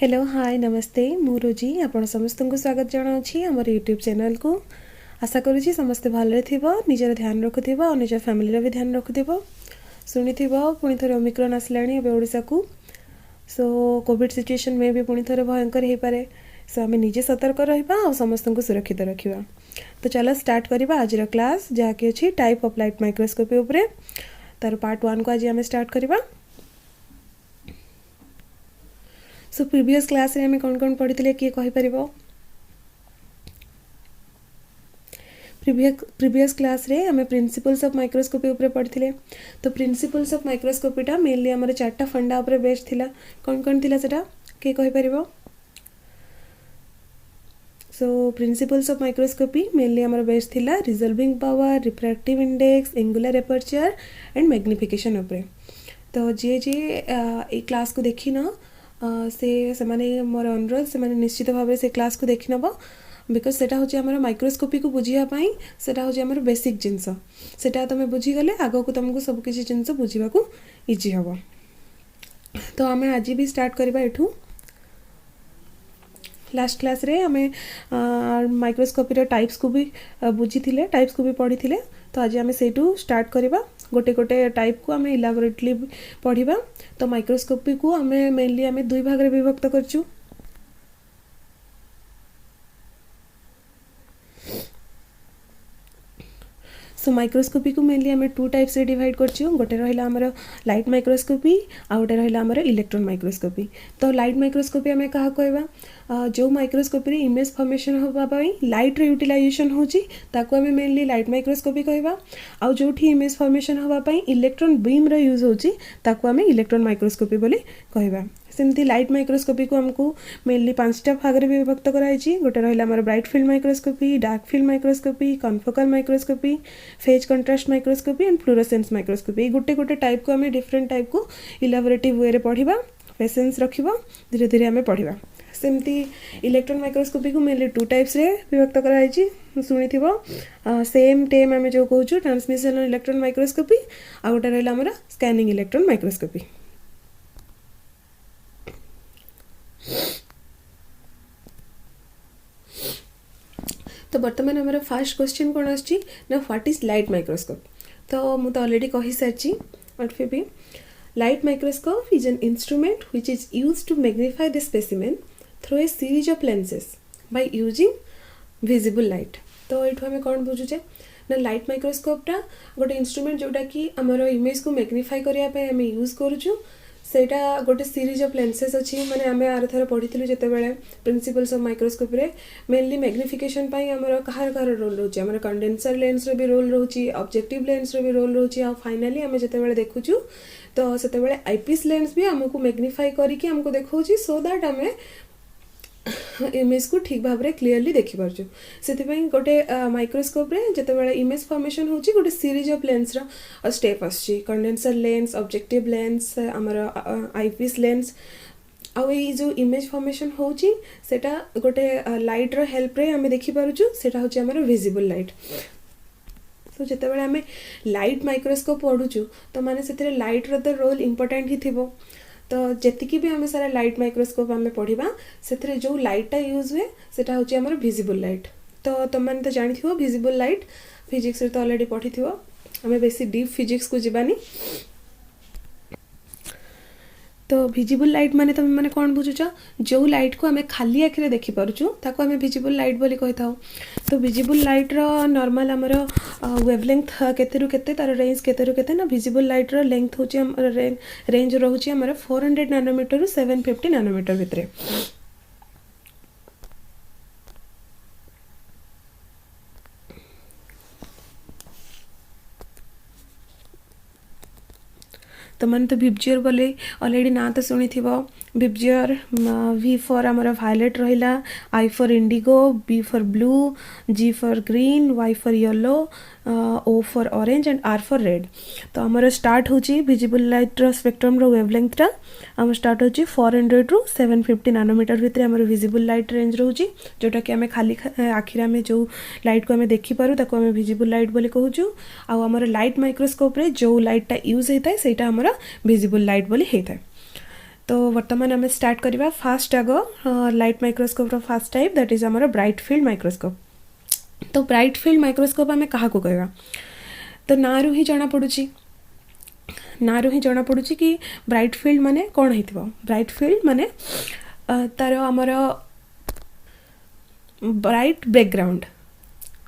Hello hi नमस्ते मु रोजी आपण समस्त को स्वागत जनावि आमर यूट्यूब चैनल को। आशा करुँची समस्ते भले निजर ध्यान रखुव और निज फैमिली भी ध्यान रखुव। शुणी पुणी थे ओमिक्रॉन आसला ओडिशा को। सो कोविड सिचुएशन में भी पुणी थे भयंकर हो पारे। सो आम निजे सतर्क रहा और समस्त को सुरक्षित रखा। तो चलो स्टार्ट करवा आज क्लास जहाँकि अच्छी टाइप ऑफ लाइट माइक्रोस्कोपी उपरे। तार पार्ट 1 को आज आम स्टार्ट करवा। सो प्रीवियस क्लास रे हमें कौन कौन पढ़ी किए कहीपर। प्रीवियस क्लास रे हमें प्रिंसिपल्स ऑफ माइक्रोस्कोपी उपरे पढ़ी। तो प्रिंसिपल्स ऑफ माइक्रोस्कोपीटा मेनली आमर 4टा फंडा उपरे बेस्ड थिला। कौन कौन थिला सेटा किए कहीपर। सो प्रिंसिपल्स ऑफ माइक्रोस्कोपी मेनली आमर बेस्ड थिला resolving power, refractive index, angular aperture and magnification उपरे। तो जी जी ए क्लास को देखी ना से माने मोर अनुरोध से माने निश्चित भाव से क्लास को देखी नब। बिकज सेटा हूँ आम माइक्रोस्कोपी को बुझापी सेटा हूँ आम बेसिक जिनस। सेटा तुम बुझीगले आग को तुमको सबकि जिनस बुझा इजी हम। तो आम आज भी स्टार्ट करवा एठू। लास्ट क्लास रे हमें माइक्रोस्कोपी टाइप्स को भी बुझी थिले, टाइप्स को भी पढ़ी थिले। तो आज आम से स्टार्ट करवा। गोटे गोटे टाइप को आम इलाबोरेटली पढ़ा। तो माइक्रोस्कोपी को आम मेनली आम 2 भाग में विभक्त करचु। सो माइक्रोस्कोपी को मेनली आम 2 टाइप्स रे डिवाइड करचु। गोटे रहिला हमर लाइट माइक्रोस्कोपी आ गोटे रहिला हमर इलेक्ट्रॉन माइक्रोस्कोपी। तो लाइट माइक्रोस्कोपी आम क्या कहवा जो माइक्रोस्कोपी रे इमेज फॉर्मेशन होबा पई लाइट रे यूटिलाइजेशन होची ताको आम मेनली लाइट माइक्रोस्कोपी कहवा। आ जोठी इमेज फॉर्मेशन होबा पई इलेक्ट्रॉन बीम रे यूज होची ताको आम इलेक्ट्रॉन माइक्रोस्कोपी बोली कहवा। सेमती लाइट माइक्रोस्कोपी को हमको मेनली 5टा भाग में विभक्त कराई। गोटे रहिला हमर bright field microscopy, dark field microscopy, confocal microscopy, phase contrast microscopy and fluorescence microscopy. गोटे गोटे टाइप को आम डिफरेंट टाइप को इलाबोरेटिव वे रे पढ़ा। पेशेंस रखिबा, धीरे धीरे आम पढ़ा। सेमती इलेक्ट्रॉन माइक्रोस्कोपी को मेनली 2 टाइप्स रे विभक्त कराई। शुणी सेम टेम आम जो कहूँ ट्रांसमिशन इलेक्ट्रॉन माइक्रोस्कोपी आ गोटे रहिला हमर स्कैनिंग इलेक्ट्रॉन माइक्रोस्कोपी। तो बर्तमान हमारा फर्स्ट क्वेश्चन कौन आछि ना व्हाट इज लाइट माइक्रोस्कोप। तो मुझे ऑलरेडी कही सारी बट फिर भी light microscope is an instrument which is used to magnify the specimen through a series of lenses by using visible light. तो ये आम कौन बुझुचे ना लाइट माइक्रोस्कोपटा गोटे इंस्ट्रूमेंट जोटा कि आमर इमेज को मैग्निफाई करने आम यूज करूँ। सेटा गोटे सीरीज ऑफ लेंसेज अच्छी माने आम आर थर पढ़ी जिते बड़े प्रिंसिपल्स ऑफ माइक्रोस्कोपी रे मेनली मैग्निफिकेशन पाई आमर कहार रोल रोचे आमर कंडेंसर लेंस रे भी रोल रोची, ऑब्जेक्टिव लेंस रे भी रोल रोची। आ फाइनली आम जिते बड़े देखुचु तो सेते बड़े आईपीएस लेंस भी आमको मैग्निफाई करके आमको देखौची सो दैट आम इमेज को ठीक भाव में क्लीयरली देखिपारछु। से गोटे माइक्रोस्कोप रे जिते बड़े इमेज फॉर्मेशन होची गोटे सीरीज ऑफ लेंस रा स्टेप आछि। कंडेंसर लेंस, ऑब्जेक्टिव लेंस, आमर आईपीएस लेंस आउ ये जो इमेज फॉर्मेशन होची सेटा गोटे लाइट रो हेल्प रे आमे देखि पारुछु। सेटा होची आमर विजिबल लाइट। तो जिते बड़े आमे लाइट माइक्रोस्कोप पढ़ुछु तो माने सेते लाइट रो तो रोल इंपोर्टेंट ही थिबो। तो जेतिकी भी आम सारा लाइट माइक्रोस्कोप आम पढ़ा से जो लाइटा यूज हुए सेटा होची आमर विजिबल लाइट। तो तुम मैंने तो जानी थो विजिबल लाइट फिजिक्स रे तो ऑलरेडी पढ़ी थो। आम बेसी डीप फिजिक्स को जीवानी। तो विजिबल लाइट माने तुम मैंने कौन बुझुच जो लाइट को आम खाली आखिरे देखी पारुछु ताको आम विजिबल लाइट बोली कही था। तो विजिबल लाइट रो नॉर्मल आमर वेवलेंथ केते केते तार रेंज केते केते ना विजिबल लाइट रो लेंथ होची आमर रेंज रहउची आमर 400 नैनोमीटर रु 750 नैनोमीटर भितरे। तो मैंने तो विब्जियर बोले ऑलरेडी ना तो शुणी थी। विब्जियर वी फॉर आमर वायलेट रहिला, I for indigo, B for blue, G for green, Y for yellow, O for orange and R for red. तो आमर स्टार्ट होची विजिबल लाइट रो स्पेक्ट्रम रो वेवलेंथटा आम स्टार्ट होची 400 रु 750 नैनोमीटर भितर आमर विजिबल लाइट रेंज रोची जोटा कि आम खाली आखिर आम जो लाइट को आम देखि पारु ताको आम विजिबल लाइट बोली कहूचु। आ आमर लाइट माइक्रोस्कोप रे जो लाइटटा यूज होता है सेटा आमर विजिबल लाइट बोली होता है। तो वर्तमान आम स्टार्ट करवा फास्ट आग light microscope fast type that is आमर ब्राइट फील्ड माइक्रोस्कोप। तो ब्राइट फील्ड माइक्रोस्कोप आम क्या कहवा, तो ना रु ही जना पड़ुची, ना रु ही जना पड़ुची कि ब्राइट फील्ड माने कौन होइथिबो। ब्राइट फील्ड माने तार आमर ब्राइट बैकग्राउंड,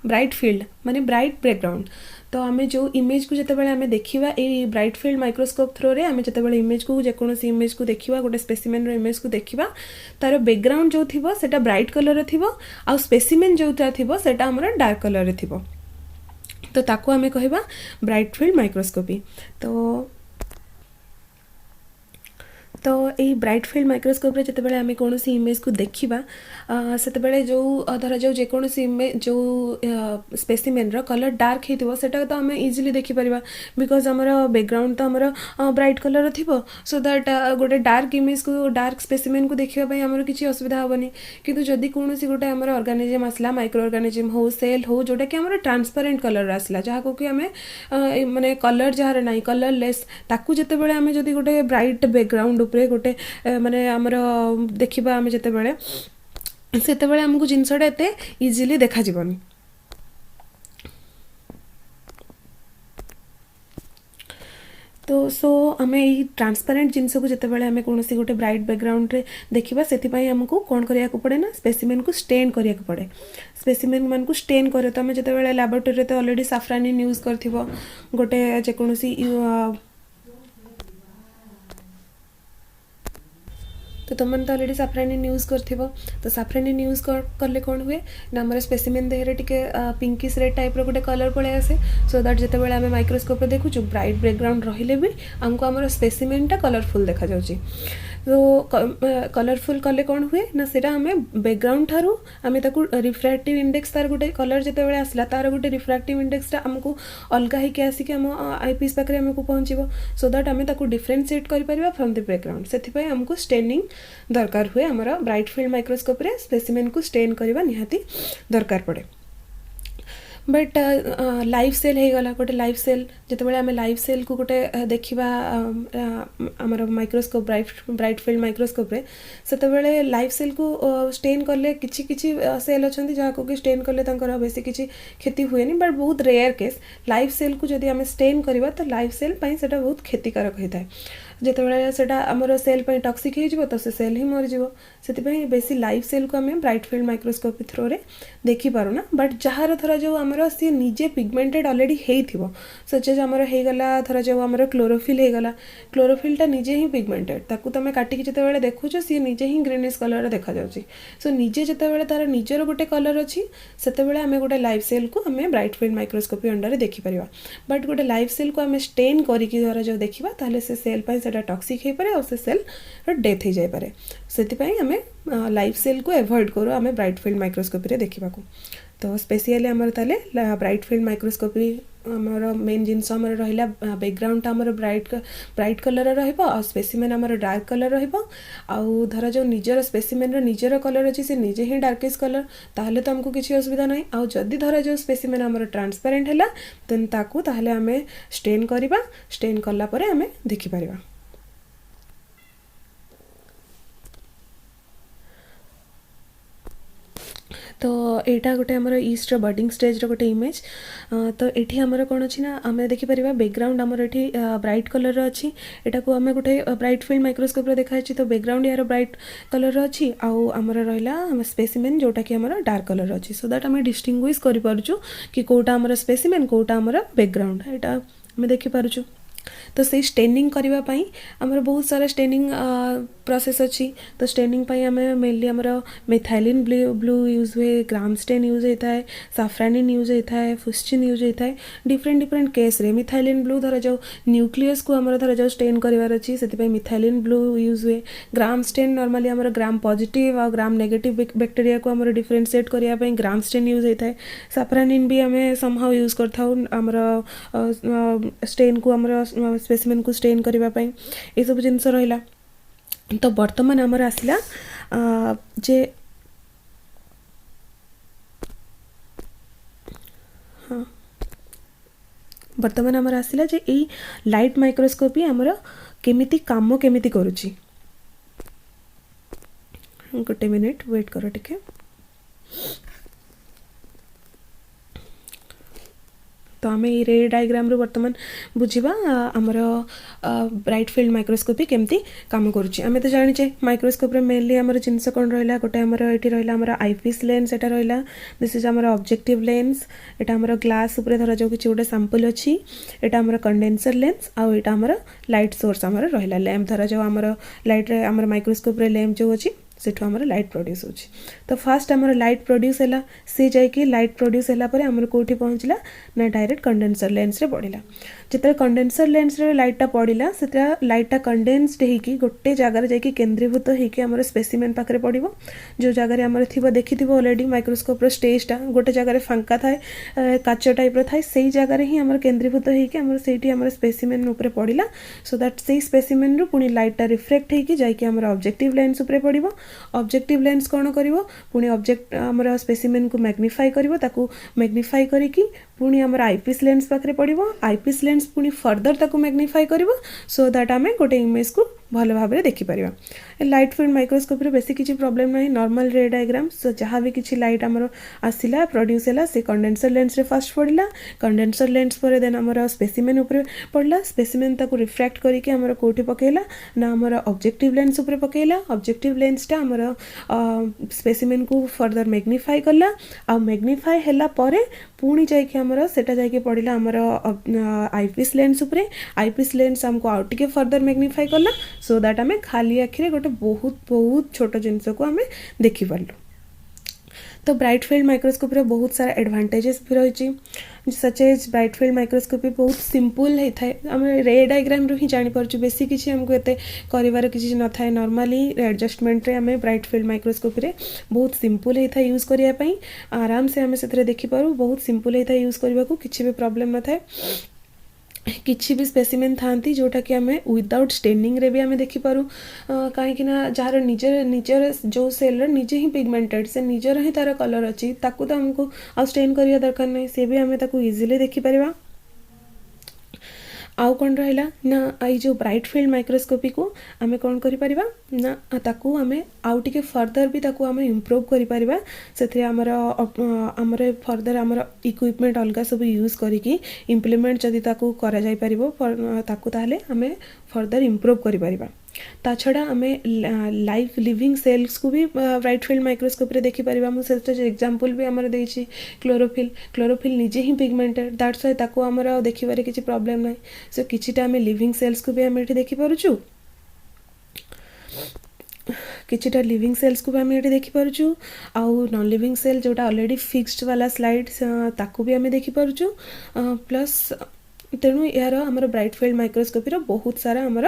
ब्राइट फील्ड माने ब्राइट बैकग्राउंड। तो आम जो इमेज को जितेबाला आम देखा ये ब्राइट फील्ड माइक्रोस्कोप थ्रो रे आम जितेबाला इमेज को जेकोसी इमेज को देखा गोटे स्पेसिमेन इमेज को देखा तार बैकग्राउंड जो थी सेटा ब्राइट कलर थी आ स्पेसिमेन जो थी सेटा आमर डार्क कलर थी, तो ताको आम कहवा ब्राइट फील्ड माइक्रोस्कोपी। तो यही ब्राइट फील्ड माइक्रोस्कोप जितेबाला आम कौन इमेज को देखा से जो धर जो जेकोसी इमेज जो स्पेसिमेन कलर डार्क होता तो आम इजिली देखिपर बिकज आमर बैकग्राउंड तो आमर ब्राइट कलर थी, सो दैट गोटे डार्क इमेज को डार्क स्पेसिमेन को देखा आमर किसी असुविधा हेनी। किंतु जदि कौन गोटे आमर ऑर्गेनिज्म आसला माइक्रो ऑर्गेनिज्म हो सेल हो जोटा कि आमर ट्रांसपेरेंट कलर आसला जहाँ को कि आम माने कलर जार ना कलरलेस ताकू जितेबाला आम जदि गोटे ब्राइट बैकग्राउंड गोटे माने आमर देखा आम जितेबाला सेतेबाला आमको जिनसटा एते इजिली देखा जीवनी। तो सो आम यही ट्रांसपेरेंट जिनस को जितेबाला आम कौन गोटे ब्राइट बैकग्राउंड रे देखा से आमको कौन करा पड़े ना स्पेसिमेन को स्टेन करा पड़े। स्पेसिमेन मान को स्टेन करे तो आम जितेबाला लैबोरेटरी तो ऑलरेडी साफ्रानिन यूज करथिबो गोटे जेकोसी तो तुम तो ऑलरेडी साफ्रानिन यूज कर तो साफ्रानिन यूज करले कौन हुए ना आम स्पेसिमेन देहरे टिके पिंकिश रेड टाइप गोटे कलर पड़े आसे, सो दैट जिते आम माइक्रोस्कोप देखु ब्राइट बैकग्राउंड रहिले भी आमको आम स्पेसिमेनटा कलरफुल देखा जाउची। तो कलरफुल कले कौन हुए ना सेटा आम बैकग्राउंड ठारू आम रिफ्रैक्टिव इंडेक्स तार गोटे कलर जिते आसला तार गोटे रिफ्रैक्टिव इंडेक्सटा आमको अलग होकर आसिक आम आईपीस पाखे आमको पहुँचो, सो दैट आम डिफरेन्शिएट कर फ्रॉम द बैकग्राउंड। से आमको स्टेनिंग दरकार हुए आमर ब्राइट फील्ड माइक्रोस्कोप रे स्पेसिमेन को स्टेन करवा निहाती दरकार पड़े। बट लाइव सेल हो गला गोटे लाइव सेल जिते आम लाइव सेल को गोटे देखा आमर माइक्रोस्कोप ब्राइट फील्ड माइक्रोस्कोप रे सेते लाइव सेल को स्टेन कले किछि किछि सेल अच्छा जहाँ को कि स्टेन कले बेसी किछि क्षति हुए नहीं, बट बहुत रेयर केस लाइव सेल को जदि आम स्टेन करवा तो लाइव सेल पाई सेटा बहुत क्षतिकारक होता है। जिते सेटा आमर सेल पाई टॉक्सिक हो तो से सेल ही मरीज से बेसी लाइव सेल को आम ब्राइट फील्ड माइक्रोस्कोपी थ्रो रे देखी पारुना। बट जहाँ थर जो आमर सी निजे पिगमेंटेड ऑलरेडी होइथिबो सचेज आमर होगला थर जो आमर क्लोरोफिल होगला क्लोरोफिलटा निजे ही पिगमेंटेड ताकू तुम काटिकी जिते देखुच सी निजे ही ग्रीनिश कलर देखा जाउची। सो निजे जिते तार निजर गोटे कलर अच्छी से आम गोटे लाइव सेल को आम ब्राइट फील्ड माइक्रोस्कोपी अंडर देखिपर, बट गोटे लाइव सेल को आम स्टेन करके धर जो देखा ताहले से सेल पाई सेटा टॉक्सिक हो पारे और से सेल डेथ हो जाए पारे। से आम लाइव सेल को एवॉइड करूँ आम ब्राइट फील्ड माइक्रोस्कोपी रे देखा। तो स्पेशली आमर ताले ब्राइट फील्ड माइक्रोस्कोपी आमर मेन जिनस आमर रहिला बैकग्राउंड आमर ब्राइट कलर रहिबो आ स्पेसिमेन आमर डार्क कलर रहिबो आउ धर जो निजर स्पेसिमेन रो निजर कलर अछि से निजे ही डार्केस्ट कलर ताहले तो हमको किसी असुविधा नहीं। आउ जदि धर जो स्पेसिमेन आमर ट्रांसपेरेंट हैला देन ताकू ताहले आमे स्टेन करिबा, स्टेन कला परे आमे देखि परिबा। तो यहाँ गोटे आमर ईस्ट बर्डिंग स्टेज गोटे इमेज। तो ये आमर कौन अच्छी ना आम देखिपर बैकग्राउंड आमर ये ब्राइट कलर अच्छी एटा को आम गोटे ब्राइट फील्ड माइक्रोस्कोप देखा। तो बैकग्राउंड यार ब्राइट कलर अच्छी आउ आमर रहा स्पेसिमेन जोटा कि आमर डार्क कलर अच्छी, सो दैट आम डिस्टिंग्विश करूँ कि कौटा आमर स्पेसिमेन कौटा आमर बैकग्राउंड यहाँ आम देखिपुँ। तो से स्टेनिंग करने आमर बहुत सारा स्टेनिंग प्रोसेस अच्छी। तो स्टेनिंग पाई आम मेनली आमर मिथाइलिन ब्लू यूज हुए, ग्राम स्टेन यूज होता है, साफ्रानिन यूज होता है, फुस्चिन यूज होता है डिफरेंट केस रे। मिथाइलिन ब्लू धर जो न्यूक्लियस को आमर धर जो स्टेन करार अच्छी से मिथाइलिन ब्लू यूज हुए। ग्राम स्टेन नॉर्मली आमर ग्राम पॉजिटिव और ग्राम नेगेटिव बैक्टीरिया को आमर डिफरेंशिएट करने ग्राम स्टेन यूज होता है। साफ्रानिन भी आम समहाउ यूज करता आमर स्टेन को आमर स्पेसिमेन को स्टेन करने ये सब जिनस रहा। तो वर्तमान आमर आसला जे हाँ वर्तमान आमर आसला जे लाइट माइक्रोस्कोपी आमर केमिति काम केमिति करुची। गोटे मिनिट वेट कर टिके। तो आम रे डायग्राम रू बर्तमान बुझा आमर ब्राइट फील्ड माइक्रोस्कोपी केमती काम करुच्ची। आम तो जाने माइक्रोस्कोप मेनली आमर जिनस कौन रहा गोटे आमर ये रहा आमर आईपीस लेंस एटा रहा दिस इज आमर ऑब्जेक्टिव लेंस एटा आमर ग्लास उपरे धरा जाऊ किसी गोटे सैंपल अच्छी एटा आमर कंडेंसर लेंस आउ एटा आमर लाइट सोर्स आमर रहा लैंप धरा जाऊ आमर लाइट रे आमर माइक्रोस्कोप रे लैंप जो अच्छी सेठू आमर लाइट प्रोड्यूस होची। तो फास्ट आमर लाइट प्रोड्यूस है सी जाकि लाइट प्रोड्यूस है आमर कौटी पहुँचला ना डायरेक्ट कंडेंसर लेंस रे पड़िला। जिते कंडेंसर लेंस रे लाइटा पड़िला से लाइटा कंडेन्सड होगी गोटे जगार जाकि केन्द्रीभूत होकर आमर स्पेसिमेन पाखे पड़ो जो जगार आमर थी देखी अलरेडी माइक्रोस्कोप रो स्टेजटा गोटे जगार फांका थाए काच टाइप थाए से जगार ही आमर केन्द्रीभूत होकर से आमर स्पेसिमेन उपरे पड़िला सो दैट से स्पेसिमेन रू पुणी लाइटा रिफ्लेक्ट होकर जाकि आमर ऑब्जेक्टिव लेंस उपरे पड़ो। ऑब्जेक्टिव लेंस कौन करिवो पुणी ऑब्जेक्ट आमर स्पेसिमेन को मैग्निफाई करिवो ताकू मैग्निफाई करिकी पुणी आमर आईपीस लेंस पाखे पड़ो। आईपीस लेंस पुणी फर्दर ताकू मैग्निफाई करिवो सो दैट आमे गोटे इमेज को भल भाव में देखिपर। लाइट फील्ड माइक्रोस्कोप रे बेसी किसी प्रॉब्लम नहीं नॉर्मल रे डायग्राम सो जहाँ भी किसी लाइट आमर आसिला प्रोड्यूस है से कंडेंसर लेंस रे फर्स्ट पड़ला कंडेंसर लेंस पर देन आमर स्पेसिमेन उपरे पड़ला स्पेसिमेन ताकू रिफ्रैक्ट करके आमर कोठी पकेला ना आमर ऑब्जेक्टिव लेंस उपरे पकेला ऑब्जेक्टिव लेंसटा आमर स्पेसिमेन को फर्दर मैग्निफाई कला आ मैग्निफाई हैला परे पुणी जाइए आमर सेटा जाइए पड़िला आमर आईपीस लेंस उपरे आईपीस लेंस आमको आउ टिके फर्दर मैग्निफाई कला सो दैट आमे खाली आखिरे गोटे बहुत बहुत छोट जिनस को आमे देखि पारलु। तो ब्राइट फील्ड माइक्रोस्कोप रे बहुत सारा एडवांटेजेस भी रही such as bright field microscopy बहुत सिंपल होता है आम रे डायग्राम रू ही जापर बेसी किसी आमको एते कर किसी न था नॉर्मली एडजस्टमेंट रे आम ब्राइट फील्ड माइक्रोस्कोप रे बहुत सिंपल होता है यूज करने आराम से आम से देखिपारू बहुत सिंपल होता है यूज करने को किसी भी प्रॉब्लम न था किसी भी स्पेसिमेन थांती जोटा कि आम विदाउट स्टेनिंग रे भी आम देखिपारू कहीं जार निजर निजर जो सेलर निजे ही पिगमेंटेड से निजर ही तार कलर अच्छी ताकू तो आमको आ स्टेन करने दरकार नहीं सी भी आम इजिली देखिपर। आउ कौन रहा ना आई जो ब्राइट फील्ड माइक्रोस्कोपी को आम कौन करिपरिबा ना ताकू आम आउ टिके फर्दर भी ताकू आम इम्प्रूव करिपरिबा से आमर फर्दर आमर इक्विपमेंट अलग सब यूज करिकी इम्प्लीमेंट जदि ताकू करा जाय परिबो ताकू ताहले आम फर्दर इम्प्रूव करिपरिबा। ता छड़ा आम लाइव लिविंग सेल्स को भी ब्राइट फील्ड माइक्रोस्कोप रे देखिपर मुझे एग्जांपल भी आमर देछि क्लोरोफिल निजे ही पिगमेंटेड दैट्स व्हाई ताकू आमर देखिबारे किसी प्रॉब्लम नहीं सो किछिटा आम लिविंग सेल्स को भी आम एठी देखिपारुछु किछिटा लिविंग सेल्स को भी आम ये देखिपारुछु आउ नॉन लिविंग सेल जोटा ऑलरेडी फिक्स्ड वाला स्लाइड ताकू भी आम देखिपारुछु प्लस तेणु यार आमर ब्राइट फील्ड माइक्रोस्कोपी बहुत सारा आमर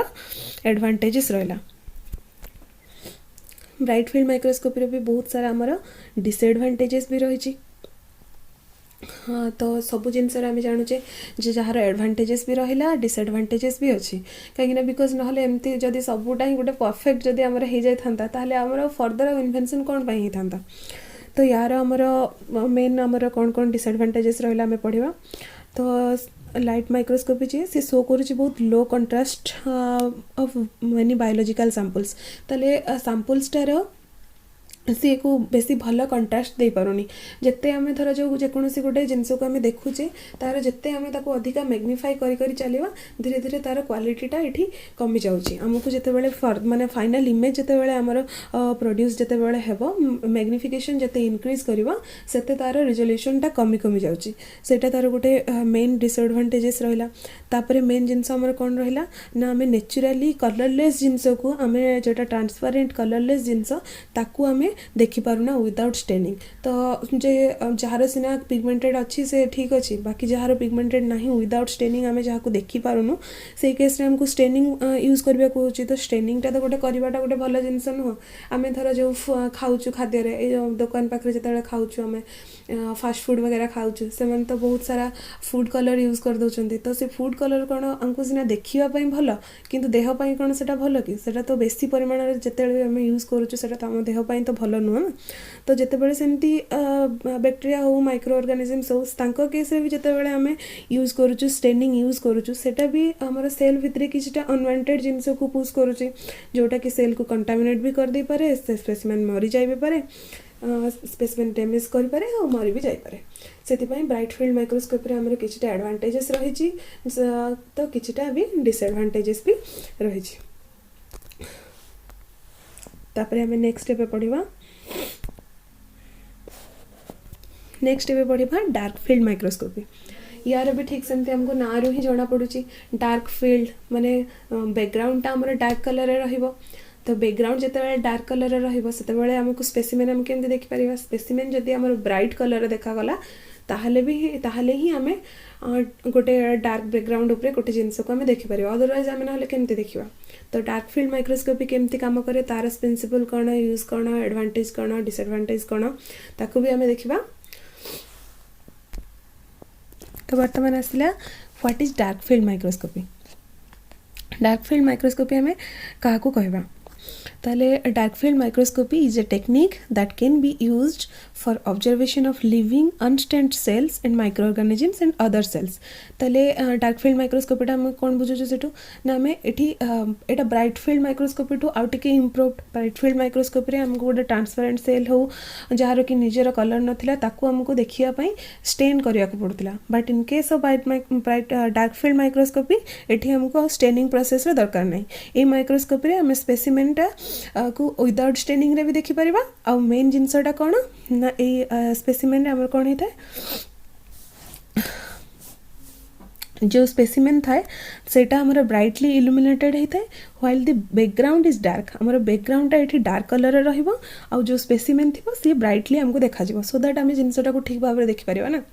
एडवांटेजेस रहा। ब्राइट फील्ड माइक्रोस्कोपी भी बहुत सारा आमर डिसएडवांटेजेस भी रही हाँ तो सब जिनस आम जानूचे जार एडवांटेजेस भी रहा डिसएडवांटेजेस भी अच्छी कहीं बिकज ना एमती जदि सबूटा ही गोटे परफेक्ट जदि आमर हो जाता ताहले आमर फर्दर इन्वेंशन कौन पाई होता तो यार आमर मेन आमर कौन कौन डिसएडवांटेजेस रहा आम पढ़ा। तो लाइट माइक्रोस्कोपी जी सी शो करुच्ची बहुत low contrast of many biological samples ताले सैंपल्सटार सी को बेसी भल कंट्रास्ट दे पारुनी जिते आम धर जो जेकोसी गोटे जिनस को आम देखुचे तार जिते आम ताको अधिका मैग्निफाई करी चलवा धीरे धीरे तार क्वालिटीटा ये कमी जाऊँगी आमको जिते माने फाइनल इमेज जिते आमर प्रोड्यूस जिते हेबो मैग्निफिकेशन जिते इनक्रीज करवा सेते तार रिजोल्यूशनटा कमी कमी जाऊँगी सेटा तार गोटे मेन डिसएडवांटेजेस रहा। तापर मेन जिनस आमर कौन रहा ना आम नेचुराली कलरलेस जिनस को आम जोटा ट्रांसपेरेंट कलरलेस जिनस ताकू आम देखिपारुना विदाउट स्टेनिंग तो जे जार सिना पिगमेंटेड अच्छी से ठीक अच्छी बाकी जार पिगमेंटेड नहीं विदाउट स्टेनिंग आम जहाँ को देखिपारुनु से केस आमको स्टेनिंग यूज करने को तो स्टेनिंगटा तो गोटे करवाटा गोटे भल जिनस नुह आम धर जो खाऊँ खाद्य जो दुकान पाखे जो खाऊँ आम फास्ट फूड वगैरह खाऊँ से तो बहुत सारा फूड कलर यूज कर दौरान तो से फूड कलर कौन आमको सीना देखापी भल किंतु देहपाई कौन से भल कि तो बेसी परिमाण जिते आम यूज करुँ तो आम देहपाई तो भल भल नुह ना। तो जितेबाला सेमती बैक्टेरिया हो माइक्रो ऑर्गेनिजम्स हो तांको केस रे भी जितेबाला आम यूज करूँ स्टेनिंग यूज करूँ सेटा भी आमर सेल भितर किछिटा अनवांटेड जिनस को पुश करुचे जोटा कि सेल को कंटामिनेट भी कर दे पारे से स्पेसिमेन मरी जाइबे पारे स्पेसिमेन डैमेज कर पारे और मरी भी जाई पारे। सेतिपाई ब्राइट फील्ड माइक्रोस्कोप रे हमर किछिटा एडवांटेजेस रहिछि तो किछिटा भी डिसएडवांटेजेस भी रहिछि। तापरे हमें नेक्स्ट पे पढ़िबा डार्क फील्ड माइक्रोस्कोपी। यार भी ठीक सेमती हमको ना रू ही जना पड़ुची डार्क फील्ड माने बैकग्राउंडटा हमर डार्क कलर रे रहिबो। तो बैकग्राउंड जिते डार्क कलर रे रहिबो सेते आमको स्पेसिमेन हम केमती देखि परिबा स्पेसिमेन जदि हमर ब्राइट कलर देखा गला ताहले ही आमे गोटे डार्क बैकग्राउंड उपरे गोटे जिनस को आमे देखि परिबा अदरवाइज आमे नाले केमती देखिबा। तो डार्क फील्ड माइक्रोस्कोपी केमती काम करे तार प्रिंसिपल कौन यूज कौन एडवांटेज कौन डिसएडवांटेज कौन ताकू भी आमे देखिबा। तो वर्तमान आसला what is dark field microscopy. Dark field microscopy हमें क्या कहवा ताले dark field microscopy is a technique that can be used for observation of living unstained cells and microorganisms and other cells. ताले डार्क फील्ड माइक्रोस्कोपीटा आम कौन बुझुଛୁ सेठू ना आम एटा ब्राइट फील्ड माइक्रोस्कोपी टू आउ टिके इम्प्रूव्ड। ब्राइट फील्ड माइक्रोस्कोपी रे हमको गोटे ट्रांसपेरेंट सेल हो जार कि निजर कलर नथिला ताकू हमको देखिया पई स्टेन करिया को पड़ुतला but in case of bright dark field microscopy एठी हमको स्टेनिंग प्रोसेस रे दरकार नै। ए माइक्रोस्कोपी रे हम स्पेसिमेनटा को विदाउट स्टेनिंग रे भी देखि परिबा। आ मेन जिनसटा कोन ना ए स्पेसिमेन रे हमर कोन हेता जो स्पेसिमेन थाए सेटा हमर ब्राइटली इल्यूमिनेटेड हेता while the background is dark. हमर बैकग्राउंड टा एठी डार्क कलर रे रहिबो आ जो स्पेसिमेन थिबो सी ब्राइटली हमको देखा जिवो सो दैट हम जिनसटा को ठीक भाव रे देखि परिबा ना।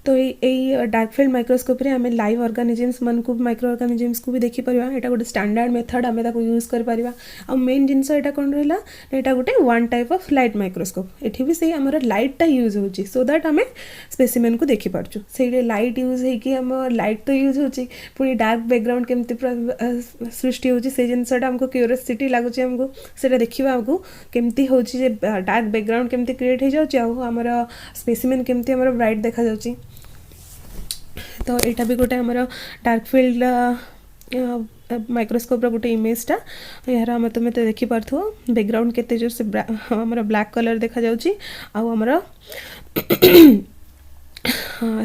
तो ये डार्क फील्ड माइक्रोस्कोप रे हमें लाइव ऑर्गेनिजम्स मन को माइक्रो ऑर्गेनिजम्स को भी देखि परिबा। एटा गोटे स्टैंडर्ड मेथड हमें ताको यूज कर परिबा। आ मेन जिनस एटा कोन रहला एटा गोटे one type of light microscope. एठी भी से हमर लाइट टा यूज होची सो दैट हमें स्पेसिमेन को देखि पारछु। सेडे लाइट यूज है कि हम लाइट तो यूज होची पुनी डार्क बैकग्राउंड केमती सृष्टि होची से जिनसटा हमको क्यूरियोसिटी लागुची हमको सेटा देखिबा हमको केमती होची जे डार्क बैकग्राउंड केमती क्रिएट हे जाउची आ हमर स्पेसिमेन केमती हमर ब्राइट देखा जाउची। तो यहाँ भी गोटे आमर डार्क फील्ड माइक्रोस्कोप गोटे इमेजटा यार आम तुम तो देखिपो बैकग्राउंड केते जोर से आमर ब्लैक कलर देखा जाउची आमर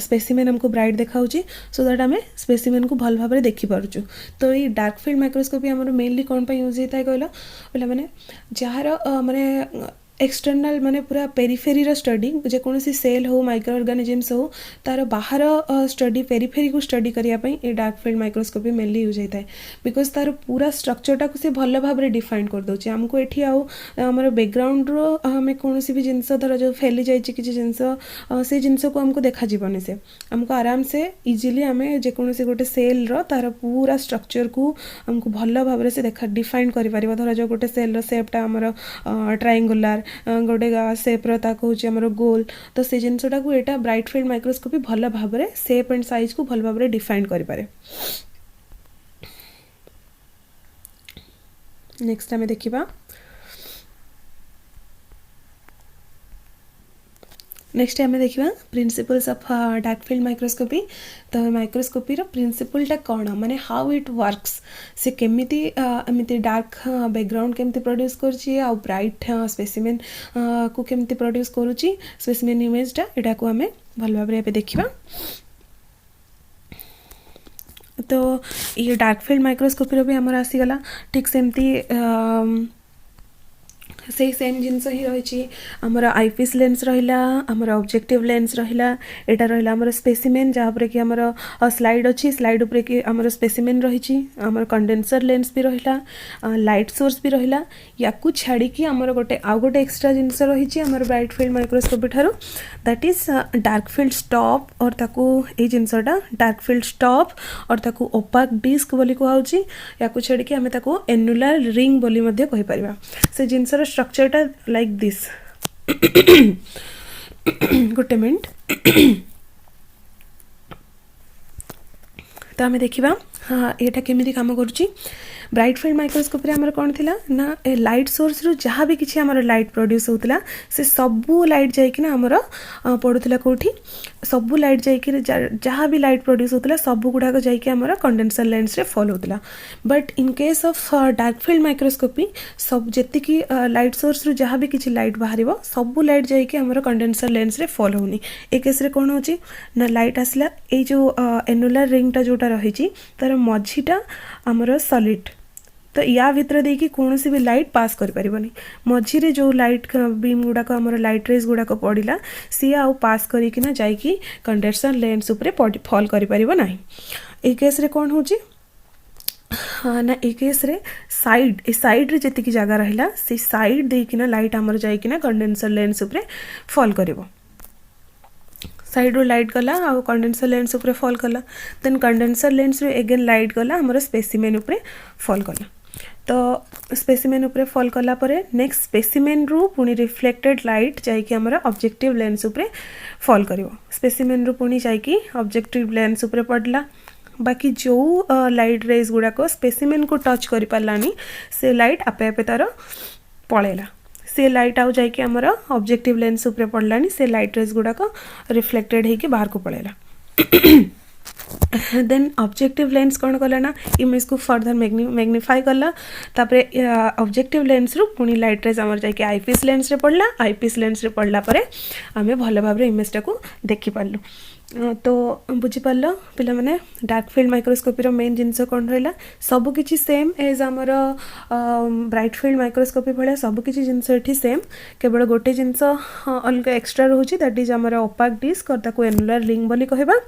स्पेसिमेन हमको ब्राइट देखा सो दैट आम स्पेसिमेन को भल भाव देखी पार्छु। तो ये डार्क फील्ड माइक्रोस्कोपी आमर मेनली कौन पे यूज होता है कहला बोला माने जार माने एक्सटर्नाल माने पूरा पेरिफेरी रो स्टडी जेकोसी सेल हो माइक्रो ऑर्गेनिजम्स हो तार बाहर स्टडी पेरिफेरी को स्टडी करिया पई a dark field microscopy mainly use होता है बिकॉज तार पूरा स्ट्रक्चरटा को से भल भाव रे डिफाइन कर दोचे हमको एठी आउ हमर बैकग्राउंड रो हमें कोनोसी भी जिंस धर जो फैली जाय छि किछि जिंस से जिंस को हमको देखा जीवनी से हमको आराम से इजीली हमें जेकोसी गोटे सेल रो तार पूरा स्ट्रक्चर को हमको भल भाव रे से देखा डिफाइन करि परिबा। धर जो गोटे सेल रो शेपटा हमर ट्रायंगुलर गोटे सेप रा कहूँ आमर गोल तो से जिनसटा को एटा ब्राइट फील्ड माइक्रोस्कोपी भल भाव में सेप एंड साइज को भल भाव में डिफाइन करि पारे। नेक्स्ट आमे देखिबा नेक्स्ट आम देखा principles of dark field microscopy. तो माइक्रोस्कोपी रो प्रिंसिपलटा कौन माने हाउ इट वर्क्स से केमिति एमिति डार्क बैकग्राउंड केमिति प्रोड्यूस करछि आ ब्राइट स्पेसिमेन को केमिति प्रोड्यूस करूछि स्पेसिमेन इमेजटा एटा को हमें भल भाव रे देखिबा। तो ये डार्क फील्ड माइक्रोस्कोपी रो भी हमर आसीगला ठीक सेमती से सेम जिनस ही रही आमर आईपीस लेंस रहिला आमर ऑब्जेक्टिव लेंस रहिला एटा रहिला आमर स्पेसिमेन जहाँ पर कि आमर स्लाइड अच्छी स्लाइड उपरे कि आमर स्पेसिमेन रही आमर कंडेंसर लेंस भी रहिला लाइट सोर्स भी रहिला याकू छाड़ी कि आमर गोटे आउ गोटे एक्स्ट्रा जिनस रही आमर ब्राइट फील्ड माइक्रोस्कोपी ठारो that is dark field stop और ताकू ए जिनसटा डार्क फील्ड स्टॉप और ताकू ओपाक डिस्क बोली कहउची याकू छाड़ी कि हमें ताकू एनुलर रिंग बोली मध्ये कहि परिबा। से जिनसर स्ट्रक्चरटा लाइक दिस गोटे मिनट तो आम देखा हाँ यहाँ केमी काम करुच्ची ब्राइट फील्ड माइक्रोस्कोप रे हमर कोन थिला ना लाइट सोर्स रु जहाँ भी किछि हमर लाइट प्रोड्यूस होतला से सबू लाइट जाई कि ना हमर पडुतला कोठी सबू लाइट जाई कि जहाँ भी लाइट प्रोड्यूस होतला सबू गुडा को जाई कि हमर कंडेंसर लेंस रे फॉल होतला but in case of dark field microscopy सब जेति की लाइट सोर्स रु जहाँ भी किछि लाइट बाहरिबो सबू लाइट जाई कि हमर कंडेंसर लेंस रे फॉल होनी ए केस रे कोन होची ना लाइट आसला ए जो एनुलर रिंग टा जोटा रहिची तार मझीटा हमर सॉलिड तो या भितर देखिए कौन सी भी लाइट पास कर पारिबनी मझीरे जो लाइट बीम गुडा को हमर लाइट रेज गुडा को पड़िला सी आउ पास करी कि ना जाई कि कंडेंसर लेंस ऊपर फॉल करि पारिबो नाही ए केस रे कोन होची हाँ ना ए केस रे साइड रे जति की जगह रहिला से साइड दे कि ना लाइट हमर जाई कि ना कंडेंसर लेंस ऊपर फॉल करिवो साइड रो लाइट गला आ कंडेंसर लेंस ऊपर फॉल कला देन कंडेंसर लेंस रो अगेन लाइट गला हमर स्पेसिमेन ऊपर फॉल कला तो स्पेसिमेन ऊपर फॉल कला परे नेक्स्ट स्पेसिमेन रू पुनी रिफ्लेक्टेड लाइट जाई कि हमर ऑब्जेक्टिव लेंस ऊपर फॉल करिवो स्पेसिमेन रू पुनी जाई कि ऑब्जेक्टिव लेंस ऊपर पडला बाकी जो लाइट रेज गुडा को स्पेसिमेन को टच करि पालानी से लाइट आपे आपे तार पळेला से लाइट आउ जाई कि हमर ऑब्जेक्टिव लेंस ऊपर पडलानी से लाइट रेज गुडा को रिफ्लेक्टेड हे कि बाहर को पळेला देन ऑब्जेक्टिव लेंस कौन कला ना इमेज को फर्दर मैग्निफाई कला तापरे ऑब्जेक्टिव लेंस रु पुनी लाइट रेज हमर जाई कि आईपीएस लेंस रे पड़ला आईपीएस लेंस रे पड़ला परे आमे भलो भाबरे इमेज टा को देखि पालु तो बुझी पाल पिला माने डार्क फील्ड माइक्रोस्कोपी रो मेन जिंस कोन रहला सब किछि सेम एज हमर ब्राइट फील्ड माइक्रोस्कोपी भले सब किछि जिंस एठी सेम केवल गोटे जिंस अलग एक्स्ट्रा रहउची दैट इज हमर ओपाक डिस्क और ताको एनुलर रिंग बोली कहबा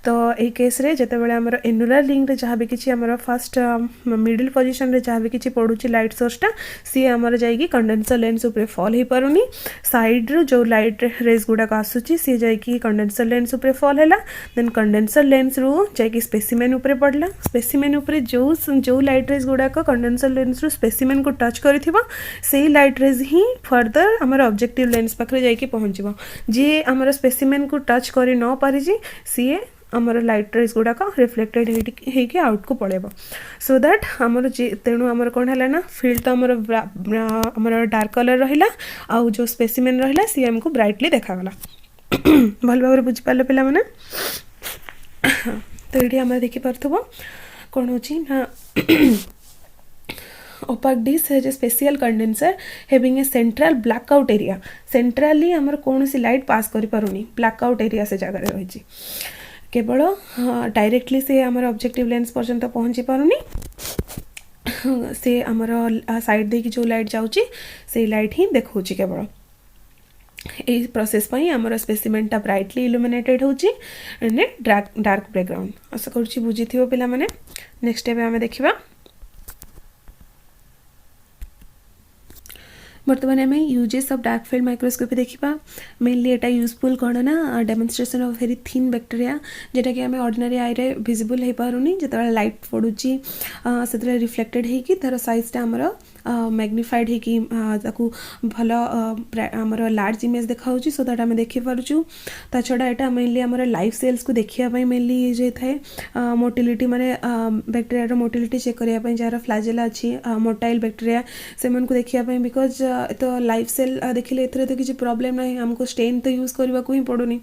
तो ए केस रे जते बेले हमर एनुलर रिंग रे जहाँ भी किछि हमर फर्स्ट मिडिल पोजीशन रे जहाँ भी किछि पडुची लाइट सोर्स टा सी हमर जाईकी कंडेंसर लेंस ऊपर फॉल हे पारुनी साइड रो जो लाइट रेज गुडा का आसुची सी जाईकी कंडेंसर लेंस ऊपर फॉल हैला देन कंडेंसर लेंस रू जाईकी स्पेसिमेन ऊपर पड़ला स्पेसिमेन ऊपर जो लाइट रेज गुडा को कंडेंसर लेंस रू स्पेसिमेन को टच करिथिबो सेही लाइट रेज ही फर्दर हमर ऑब्जेक्टिव लेंस पाखरे जाईकी पहुंचबो जे हमर स्पेसिमेन को टच करि न पारि जी सी हमर लाइट रेज गुडा को रिफ्लेक्टेड हे कि आउट को पळेबो सो दैट हमर जे तेनु हमर कोन हैला ना फील्ड तो हमर डार्क कलर रहिला आ जो स्पेसिमेन रहिला सी हमको ब्राइटली देखा गला भल भाव बुझी पाल पिला माने तो ये आम देखी पार्थबो कौन होची ना opaque disc has a special condenser having a central blackout area centrally हमर कौन सी लाइट पास करि पारुनी blackout area से जगह रे होची केवल डायरेक्टली से हमर ऑब्जेक्टिव लेंस पर्यंत पहुंची पारुनी से हमर साइड दे की जो लाइट जाउची से लाइट ही देखौची केवल ए प्रोसेस पई हमर स्पेसिमेन टा ब्राइटली इल्यूमिनेटेड होची एंड डार्क बैकग्राउंड आशा करछि बुझिथिबो पिला माने नेक्स्ट स्टेप हमें देखिबा बर्तमान आम uses of dark field microscopy देखा मेनली एटा यूजफुल कौन ना demonstration of very thin bacteria जेटा कि आम ऑर्डिनरी आई रे विजिबल हो पारुनी जिते लाइट पड़ुची से रिफ्लेक्टेड होगी तार साइजटा आमर मैग्निफाइड होगी भल आमर लार्ज इमेज देखा सो दैट आम देखिपुँ ता छड़ा यहाँ मेनली आमर लाइफ सेल्स को देखापी मेनली यूज होता है मोटिलिटी माने बैक्टेरिया मोटिलिटी चेक करने जार फ्लाजेला अच्छी मोटाइल बैक्टेरिया से देखापी बिकज तो लाइफ सेल देखिले एथरे तो किसी प्रॉब्लम नहीं हमको स्टेन तो यूज करने को ही पड़ुनी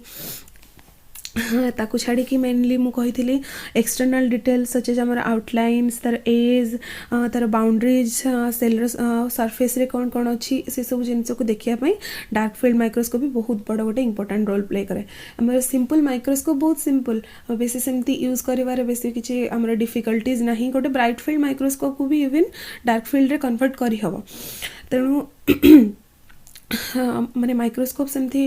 ताकू छाड़ी कि मेनली मु कही एक्सटर्नल डिटेल्स सच एज आमर आउटलाइन्स तार एज तार बाउंड्रीज सेलर सरफेस रे कौन कौन अच्छी से सब जिनस को देखापी डार्क फील्ड माइक्रोस्कोपी बहुत बड़ गोटे इंपोर्टेंट रोल प्ले करे आम सिंपल माइक्रोस्कोप बहुत सिंपल बेसी सेमती यूज कर बेसी किसी आम डिफिकल्टीज ना गोटे ब्राइट फील्ड माइक्रोस्कोप को भी इवन डार्क फील्ड रे कन्वर्ट करी हबो तेणु माने माइक्रोस्कोप सेमती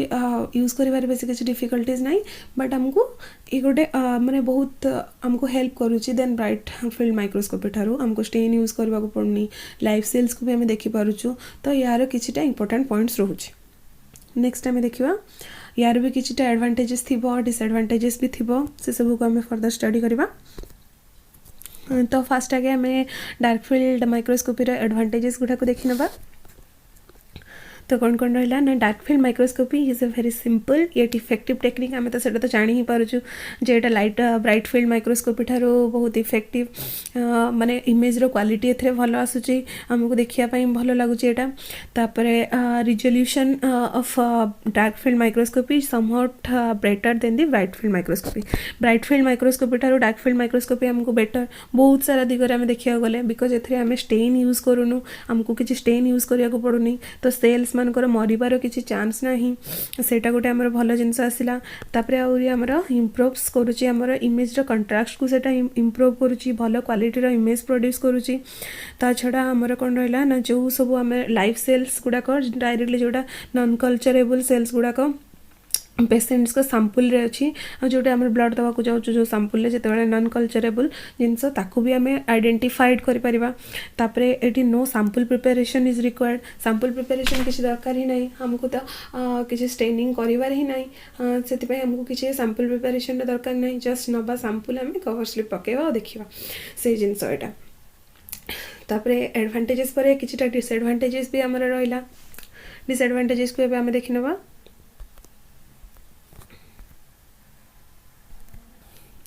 यूज कर बेस किसी डिफिकल्टीज ना बट आमको ये गोटे माने बहुत आमको हेल्प करुच्ची देन ब्राइट फील्ड माइक्रोस्कोपी ठारू आमको स्टेन यूज करने को पड़नी लाइफ सेल्स को भी आम देखिपुँ तो यार किछिटा इंपोर्टेंट पॉइंट्स रोचे नेक्स्ट आम देखा यार भी किछिटा एडवांटेजेस थी डिसएडवांटेजेस भी थी से सब को आम फर्दर स्टडी करवा तो फास्ट आगे आम डार्क फील्ड माइक्रोस्कोपी एडवांटेजेस गुड़ा को देखी नवा तो कौन कौन रहा ना dark field microscopy is a very simple yet effective technique आम तो सेटा तो जानी ही पारुछु जे एटा लाइट ब्राइट फील्ड माइक्रोस्कोपी ठारो बहुत इफेक्टिव माने इमेज रो क्वालिटी एथरे भलो आसुची हमको देखिया पई भलो लागुची एटा तापरे resolution of dark field microscopy somehow better than the bright field microscopy ठारो डार्क फील्ड माइक्रोस्कोपी हमको बेटर बहुत सारा दिगरे आम देखिया गले बिकॉज एथरे आम स्टेन यूज करूनु हमको किसी स्टेन यूज करिया को पड़ुनी तो सेल्स मानकर मरिबार किसी चांस नाही सेटा गोटे आमर भल जिनस आसला तापरे आउरी आमर इम्प्रूव्स करूची आमर इमेज रो कंट्रास्ट को सेटा इम्प्रूव करूची भल क्वालिटी रो इमेज प्रोड्यूस करूची ता छड़ा आमर कोन रहला ना जो सब आम लाइफ सेल्स गुड़ाक डायरेक्टली जोटा नॉन कल्चरेबल सेल्स गुड़ाक पेसेंट्स को सैंपल रे अच्छी जोटा आम ब्लड दवा को जाऊँ जो सैंपल जिते नॉन कल्चरेबल जिनस ताकू भी आम आइडेंटिफाइड कर एटी no sample preparation is required sample preparation किसी दरकार ही नहीं हमको तो किसी स्टेनिंग करार ही नहीं से हमको किसी सैंपल प्रिपरेशन दरकार नहीं जस्ट नवा सैंपल आम कवर स्लिप पकेवा और देखा से जिनस यहाँ तापर एडभांटेजेस पर किसी डिसएडभांटेजेस भी आमर रहा डिसएडभांटेजेस को आम देखी नवा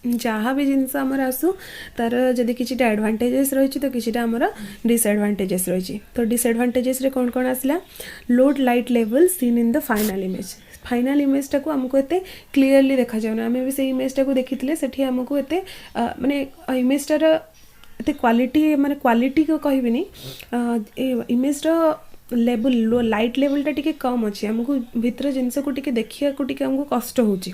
जहाँ भी जिनस आमर आसू तार जदि किसी एडभांटेजेस रही तो किसी आमर डिसएडभांटेजेस रही तो डिसएडभांटेजेस रे कौन कौन आसला low light level seen in the final इमेजटा को आमको एते क्लीयरली देखा जाऊना आम भी से इमेजटा को देखी से आमको एते माने इमेजटार एते क्वालिटी माने क्वालिटी को कहबिनी इमेजर लेवल लो लाइट लेवलटा टिके कम अच्छे आमको भितर जिनस को टिके देखिया को टिके आमको कष्ट होची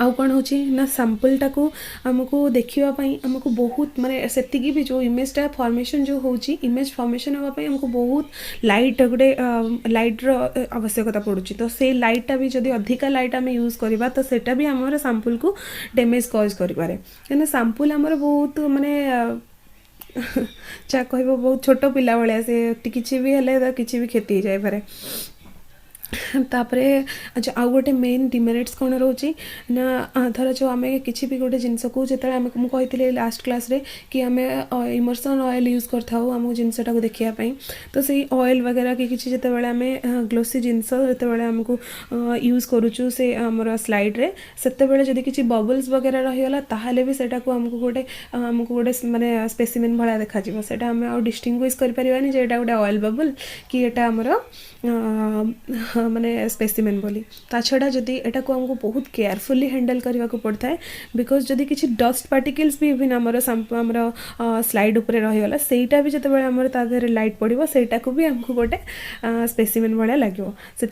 आउ कौन हो ना सैंपलटा को आमको देखापी आमको बहुत माने सेतिकी भी जो इमेजटा फॉर्मेशन जो होची इमेज फॉर्मेशन होगापी आमको बहुत लाइट गोटे लाइट्र आवश्यकता पड़ुची तो से लाइटटा भी जदि अधिका लाइट आम यूज करवा तो सेटा भी आमर सैंपल को डैमेज कज करें कहीं सैंपल आमर बहुत माने कह बहुत छोट पिला भाया से किसी भी हेल्ले किसी भी क्षति जाए पारे तापरे अच्छा आउ गोटे मेन डिमेरिट्स कौन रोचे ना धर जो आम किसी भी गोटे जिनस को जो मुझे कही लास्ट क्लास रे कि आम इमर्सन ऑयल यूज करथाऊ आम जिनसटा को देखापी तो सही ऑयल वगैरह कि किसी जिते आम ग्लोसी जिनस जिते आमको यूज करुचु से आमर स्लाइड रे सेते जदि किसी बबल्स वगैरह रहीगला ताहले भी सेटा को आमको गोटे माने स्पेसिमेन भाया देखा सेटा आम आउ डिस्टिंग्विश कर परिबानी जे एटा गोटे ऑयल बबल कि एटा आमर माने स्पेसिमेन बोली ता छड़ा जदि एटा को हमको बहुत केयरफुली हैंडल करने को पड़ता है बिकॉज जदि किसी डस्ट पार्टिकल्स भी इवन आमर स्लाइड उपरे रहीगला सेटा भी जिते आमर तादेहरे लाइट पड़ो सेटा को भी हमको गोटे स्पेसिमेन भाया लगे से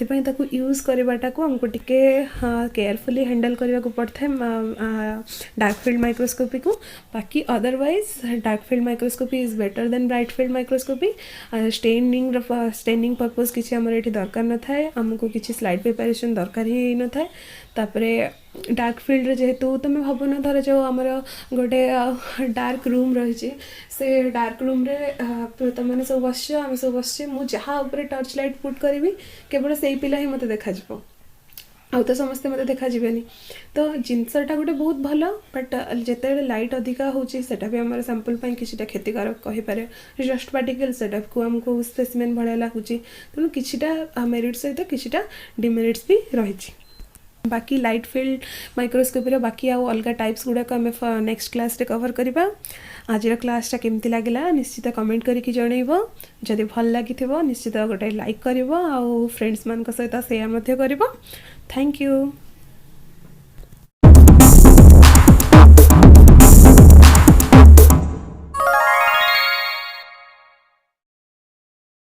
यूज करवाटा को हमको टिके केयरफुली हैंडल करने को पड़ता है डार्क फील्ड माइक्रोस्कोपी को बाकी otherwise dark field microscopy is better than bright field microscopy staining purpose किसी आमर ये दरकार न थाए आमको किसी स्लाइड प्रिपरेशन दरकार ही न थाए तापरे डार्क फील्ड रे जेहेतु तुम भावन धर जो आमर गोटे डार्क रूम रही से डार्क रूम रे तुम मैंने सब बस आम सब बस मुझे जहाँ उपरे टर्च लाइट पुट करी केवल से पिला ही मत देखा आउ तो समस्ते मत देखा जीवेनी तो जिनसटा गोटे बहुत भल बट जिते लाइट अधिका होटा भी आम सैंपल किसी क्षतिकारक कहीपे जस्ट पार्टिकल सेटा को आमको स्पेसिमेन भाया लगुच तेणु किसीटा मेरिट सहित किसीटा डिमेरिट्स भी रही बाकी लाइट फील्ड माइक्रोस्कोपी बाकी आउ अलग टाइप्स गुड़ाक आम नेक्स्ट क्लास रे कवर करवा आज क्लासटा केमती लगे निश्चित कमेंट करके जनइब जदि भल लगी निश्चित गोटे लाइक कर फ्रेंड्स मान सहित शेयर कर थैंक यू।